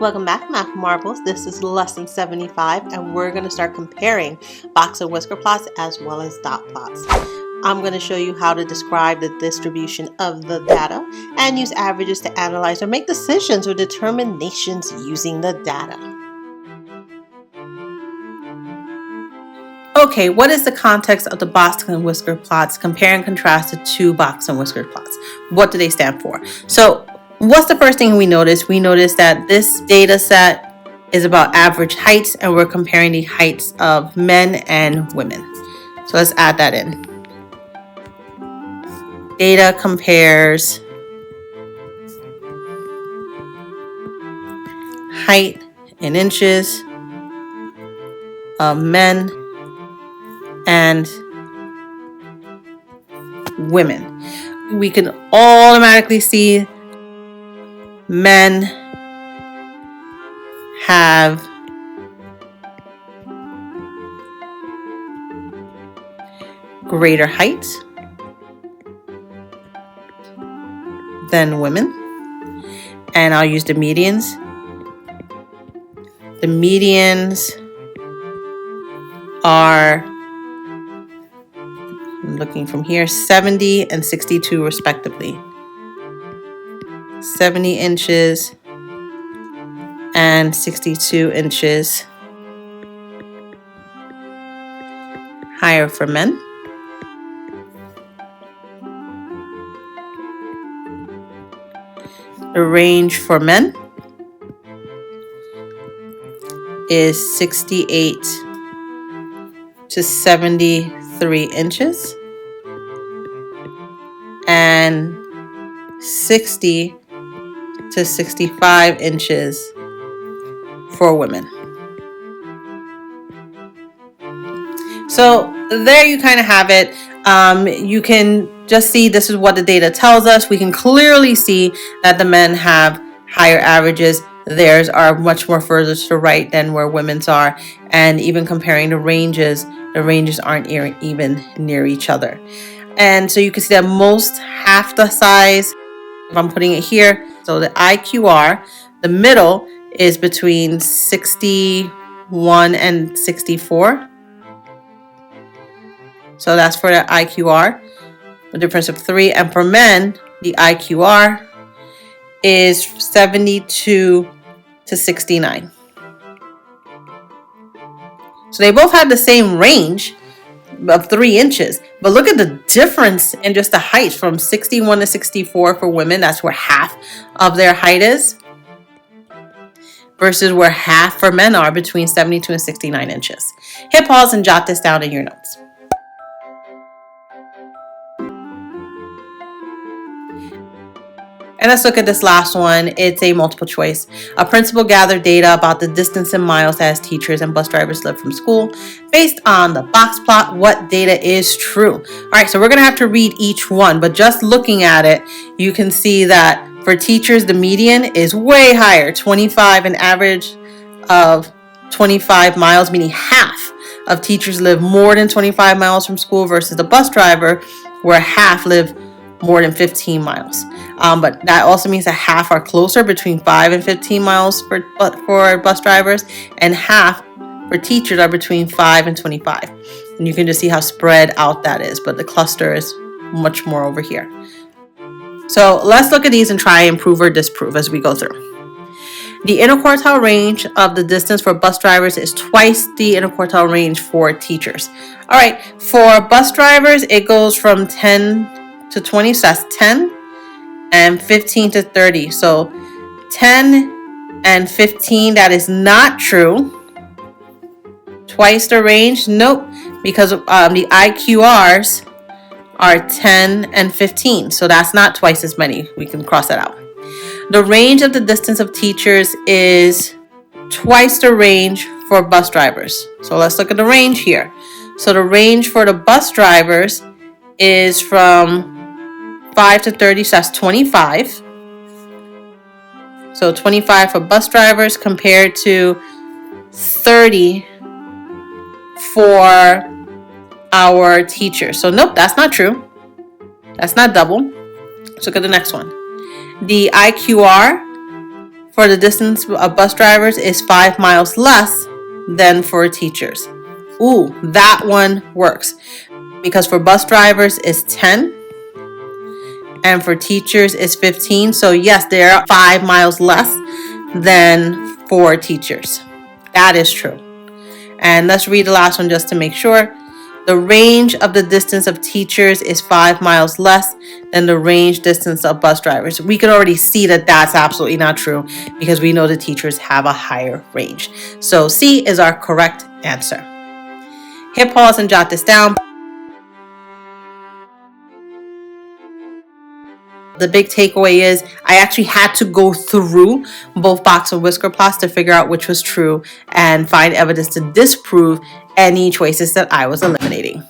Welcome back, Math Marbles. This is lesson 75, and we're going to start comparing box and whisker plots as well as dot plots. I'm going to show you how to describe the distribution of the data and use averages to analyze or make decisions or determinations using the data. Okay, what is the context of the box and whisker plots? Compare and contrast the two box and whisker plots. What do they stand for? So what's the first thing we notice? We notice that this data set is about average heights, and we're comparing the heights of men and women. So let's add that in. Data compares height in inches of men and women. We can automatically see men have greater height than women. And I'll use the medians. The medians are, I'm looking from here, 70 and 62 respectively. 70 inches and 62 inches higher for men. The range for men is 68 to 73 inches and 60 to 65 inches for women. So there you kind of have it. You can just see this is what the data tells us. We can clearly see that the men have higher averages. Theirs are much more further to the right than where women's are. And even comparing the ranges aren't even near each other. And so you can see that most half the size, if I'm putting it here, so the IQR, the middle is between 61 and 64. So that's for the IQR, a difference of 3. And for men, the IQR is 72 to 69. So they both have the same range of 3 inches, but look at the difference in just the height from 61 to 64 for women. That's where half of their height is, versus where half for men are, between 72 and 69 inches. Hit pause and jot this down in your notes. And let's look at this last one. It's a multiple choice. A principal gathered data about the distance in miles as teachers and bus drivers live from school. Based on the box plot, what data is true? All right, so we're going to have to read each one, but just looking at it, you can see that for teachers, the median is way higher, 25, an average of 25 miles, meaning half of teachers live more than 25 miles from school, versus the bus driver, where half live more than 15 miles. But that also means that half are closer, between 5 and 15 miles for bus drivers, and half for teachers are between 5 and 25. And you can just see how spread out that is, but the cluster is much more over here. So let's look at these and try and prove or disprove as we go through. The interquartile range of the distance for bus drivers is twice the interquartile range for teachers. All right, for bus drivers, it goes from 10 to 20, so that's 10, and 15 to 30. So 10 and 15, that is not true. Twice the range, nope, because the IQRs are 10 and 15, so that's not twice as many. We can cross that out. The range of the distance of teachers is twice the range for bus drivers. So let's look at the range here. So the range for the bus drivers is from 5 to 30, so that's 25. So 25 for bus drivers compared to 30 for our teachers. So nope, that's not true. That's not double. Let's look at the next one. The IQR for the distance of bus drivers is 5 miles less than for teachers. Ooh, that one works because for bus drivers it's 10 and for teachers it's 15. So yes, they are 5 miles less than for teachers. That is true. And let's read the last one just to make sure. The range of the distance of teachers is 5 miles less than the range distance of bus drivers. We can already see that that's absolutely not true because we know the teachers have a higher range. So C is our correct answer. Hit pause and jot this down. The big takeaway is I actually had to go through both box and whisker plots to figure out which was true and find evidence to disprove any choices that I was eliminating.